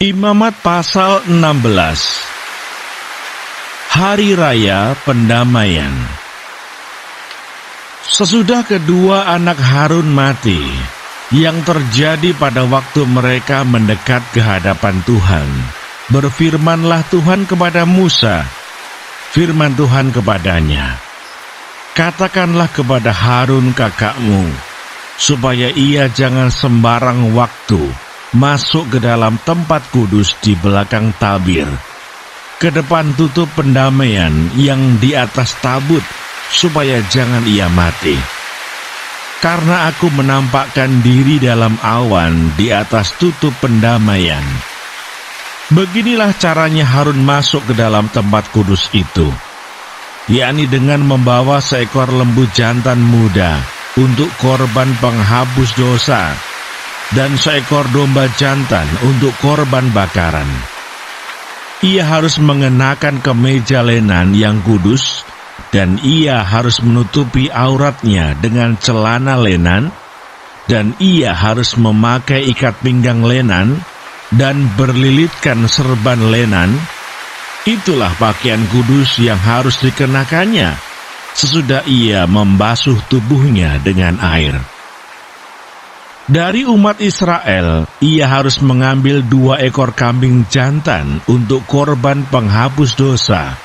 Imamat pasal 16. Hari Raya Pendamaian. Sesudah kedua anak Harun mati, yang terjadi pada waktu mereka mendekat ke hadapan Tuhan, berfirmanlah Tuhan kepada Musa. Firman Tuhan kepadanya, "Katakanlah kepada Harun kakakmu, supaya ia jangan sembarang waktu masuk ke dalam tempat kudus di belakang tabir, ke depan tutup pendamaian yang di atas tabut, supaya jangan ia mati. Karena aku menampakkan diri dalam awan di atas tutup pendamaian." Beginilah caranya Harun masuk ke dalam tempat kudus itu, yakni dengan membawa seekor lembu jantan muda untuk korban penghapus dosa, dan seekor domba jantan untuk korban bakaran. Ia harus mengenakan kemeja lenan yang kudus, dan ia harus menutupi auratnya dengan celana lenan, dan ia harus memakai ikat pinggang lenan, dan berlilitkan serban lenan. Itulah pakaian kudus yang harus dikenakannya, sesudah ia membasuh tubuhnya dengan air. Dari umat Israel, ia harus mengambil 2 ekor kambing jantan untuk korban penghapus dosa,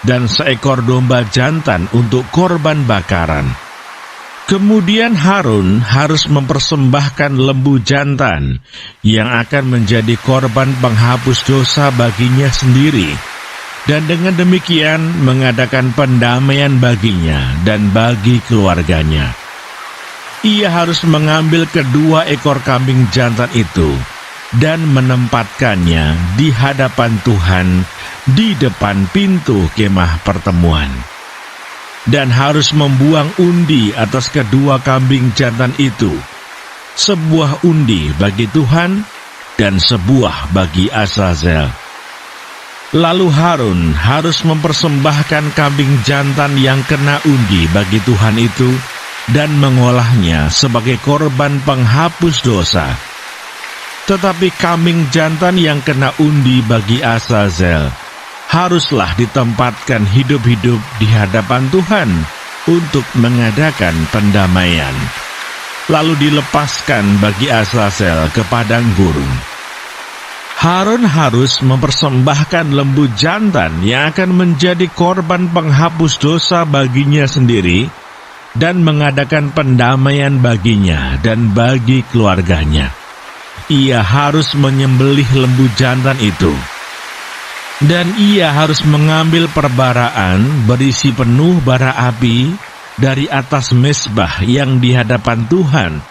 dan seekor domba jantan untuk korban bakaran. Kemudian Harun harus mempersembahkan lembu jantan yang akan menjadi korban penghapus dosa baginya sendiri, dan dengan demikian mengadakan pendamaian baginya dan bagi keluarganya. Ia harus mengambil kedua ekor kambing jantan itu dan menempatkannya di hadapan Tuhan di depan pintu kemah pertemuan, dan harus membuang undi atas kedua kambing jantan itu, sebuah undi bagi Tuhan dan sebuah bagi Azazel. Lalu Harun harus mempersembahkan kambing jantan yang kena undi bagi Tuhan itu dan mengolahnya sebagai korban penghapus dosa. Tetapi kambing jantan yang kena undi bagi Azazel haruslah ditempatkan hidup-hidup di hadapan Tuhan untuk mengadakan pendamaian, lalu dilepaskan bagi Azazel ke padang gurun. Harun harus mempersembahkan lembu jantan yang akan menjadi korban penghapus dosa baginya sendiri, dan mengadakan pendamaian baginya dan bagi keluarganya. Ia harus menyembelih lembu jantan itu, dan ia harus mengambil perbaraan berisi penuh bara api dari atas mezbah yang di hadapan Tuhan,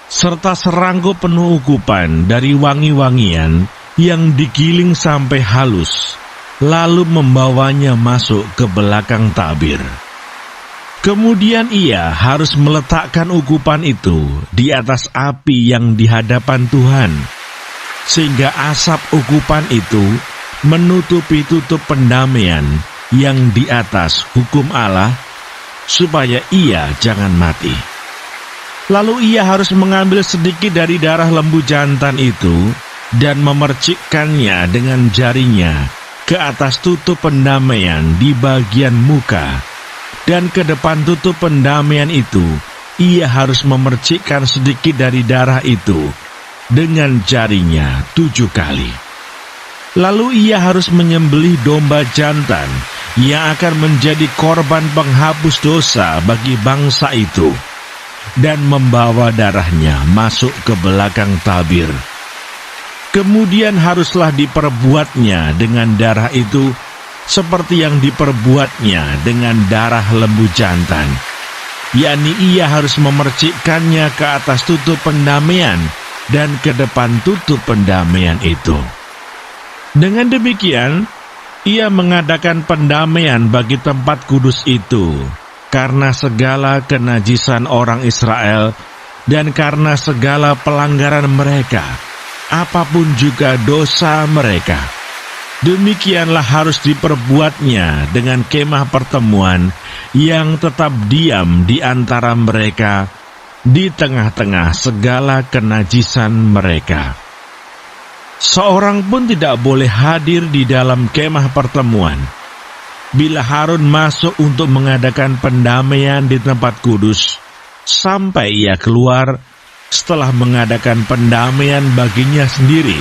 serta serangkop penuh ukupan dari wangi-wangian yang digiling sampai halus, lalu membawanya masuk ke belakang tabir. Kemudian ia harus meletakkan ukupan itu di atas api yang di hadapan Tuhan, sehingga asap ukupan itu menutupi tutup pendamaian yang di atas hukum Allah, supaya ia jangan mati. Lalu ia harus mengambil sedikit dari darah lembu jantan itu dan memercikkannya dengan jarinya ke atas tutup pendamaian di bagian muka, dan ke depan tutup pendamaian itu ia harus memercikkan sedikit dari darah itu dengan jarinya 7 kali. Lalu ia harus menyembelih domba jantan yang akan menjadi korban penghapus dosa bagi bangsa itu, dan membawa darahnya masuk ke belakang tabir. Kemudian haruslah diperbuatnya dengan darah itu seperti yang diperbuatnya dengan darah lembu jantan, yakni ia harus memercikkannya ke atas tutup pendamaian dan ke depan tutup pendamaian itu. Dengan demikian, ia mengadakan pendamaian bagi tempat kudus itu, karena segala kenajisan orang Israel dan karena segala pelanggaran mereka, apapun juga dosa mereka. Demikianlah harus diperbuatnya dengan kemah pertemuan yang tetap diam di antara mereka, di tengah-tengah segala kenajisan mereka. Seorang pun tidak boleh hadir di dalam kemah pertemuan. Bila Harun masuk untuk mengadakan pendamaian di tempat kudus, sampai ia keluar setelah mengadakan pendamaian baginya sendiri,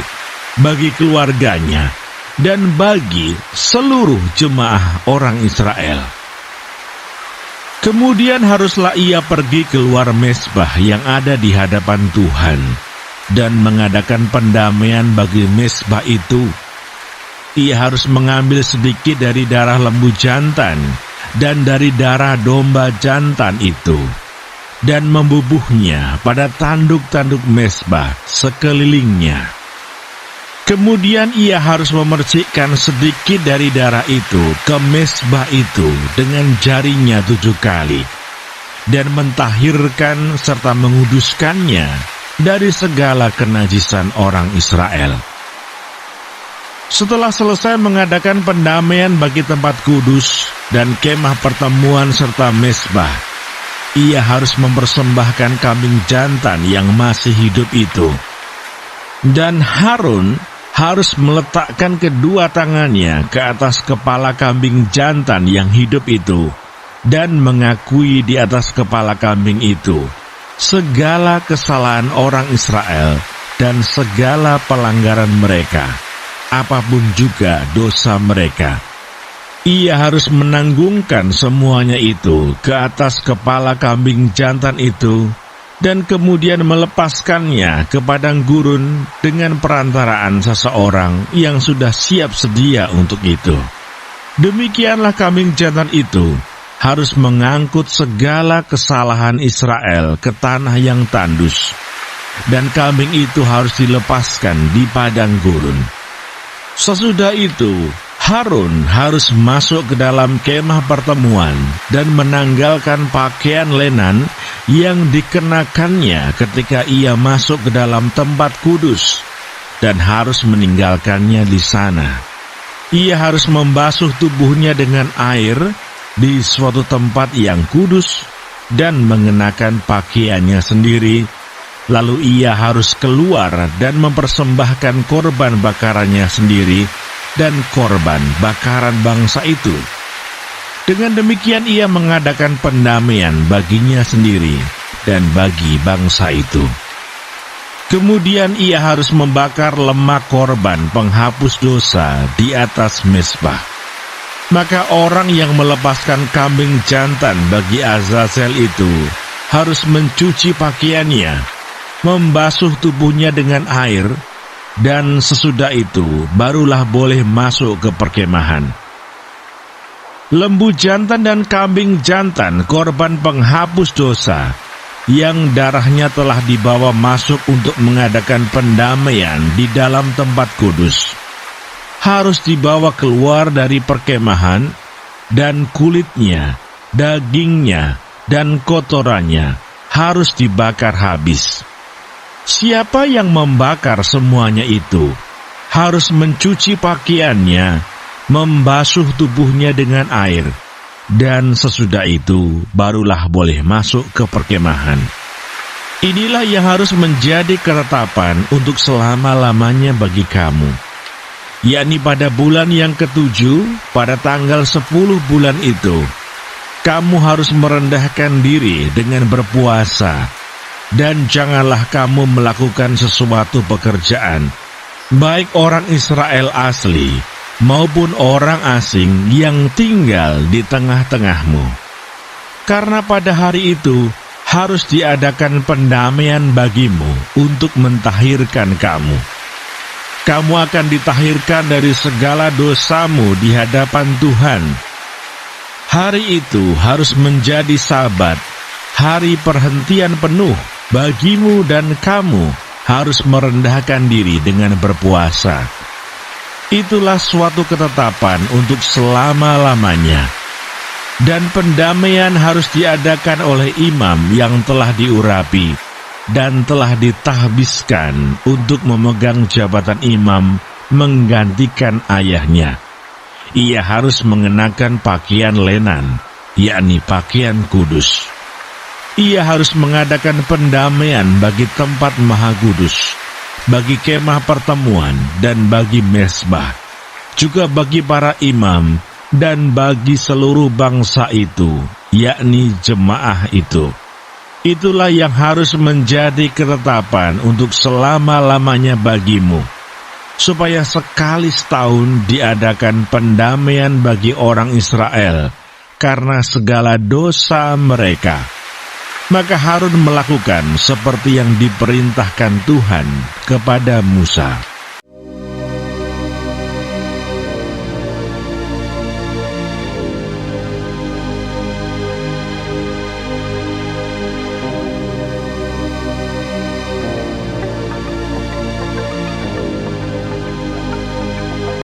bagi keluarganya, dan bagi seluruh jemaah orang Israel. Kemudian haruslah ia pergi keluar mezbah yang ada di hadapan Tuhan, dan mengadakan pendamaian bagi mezbah itu. Ia harus mengambil sedikit dari darah lembu jantan dan dari darah domba jantan itu, dan membubuhnya pada tanduk-tanduk mezbah sekelilingnya. Kemudian ia harus memercikkan sedikit dari darah itu ke mezbah itu dengan jarinya 7 kali, dan mentahirkan serta menguduskannya dari segala kenajisan orang Israel. Setelah selesai mengadakan pendamaian bagi tempat kudus dan kemah pertemuan serta mezbah, ia harus mempersembahkan kambing jantan yang masih hidup itu. Dan Harun harus meletakkan kedua tangannya ke atas kepala kambing jantan yang hidup itu, dan mengakui di atas kepala kambing itu segala kesalahan orang Israel dan segala pelanggaran mereka, apapun juga dosa mereka. Ia harus menanggungkan semuanya itu ke atas kepala kambing jantan itu, dan kemudian melepaskannya ke padang gurun dengan perantaraan seseorang yang sudah siap sedia untuk itu. Demikianlah kambing jantan itu harus mengangkut segala kesalahan Israel ke tanah yang tandus, dan kambing itu harus dilepaskan di padang gurun. Sesudah itu, Harun harus masuk ke dalam kemah pertemuan dan menanggalkan pakaian lenan yang dikenakannya ketika ia masuk ke dalam tempat kudus, dan harus meninggalkannya di sana. Ia harus membasuh tubuhnya dengan air di suatu tempat yang kudus dan mengenakan pakaiannya sendiri. Lalu ia harus keluar dan mempersembahkan korban bakarannya sendiri dan korban bakaran bangsa itu. Dengan demikian ia mengadakan pendamaian baginya sendiri dan bagi bangsa itu. Kemudian ia harus membakar lemak korban penghapus dosa di atas mezbah. Maka orang yang melepaskan kambing jantan bagi Azazel itu harus mencuci pakaiannya, membasuh tubuhnya dengan air, dan sesudah itu barulah boleh masuk ke perkemahan. Lembu jantan dan kambing jantan korban penghapus dosa yang darahnya telah dibawa masuk untuk mengadakan pendamaian di dalam tempat kudus harus dibawa keluar dari perkemahan, dan kulitnya, dagingnya, dan kotorannya harus dibakar habis. Siapa yang membakar semuanya itu harus mencuci pakaiannya, membasuh tubuhnya dengan air, dan sesudah itu barulah boleh masuk ke perkemahan. Inilah yang harus menjadi ketetapan untuk selama-lamanya bagi kamu, yakni pada bulan yang ke-7, pada tanggal 10 bulan itu, kamu harus merendahkan diri dengan berpuasa, dan janganlah kamu melakukan sesuatu pekerjaan, baik orang Israel asli maupun orang asing yang tinggal di tengah-tengahmu. Karena pada hari itu harus diadakan pendamaian bagimu untuk mentahirkan kamu. Kamu akan ditahirkan dari segala dosamu di hadapan Tuhan. Hari itu harus menjadi Sabat, hari perhentian penuh bagimu, dan kamu harus merendahkan diri dengan berpuasa. Itulah suatu ketetapan untuk selama-lamanya. Dan pendamaian harus diadakan oleh imam yang telah diurapi dan telah ditahbiskan untuk memegang jabatan imam menggantikan ayahnya. Ia harus mengenakan pakaian lenan, yakni pakaian kudus. Ia harus mengadakan pendamaian bagi tempat maha kudus, bagi kemah pertemuan dan bagi mezbah, juga bagi para imam dan bagi seluruh bangsa itu, yakni jemaah itu. Itulah yang harus menjadi ketetapan untuk selama-lamanya bagimu, supaya sekali setahun diadakan pendamaian bagi orang Israel karena segala dosa mereka. Maka Harun melakukan seperti yang diperintahkan Tuhan kepada Musa.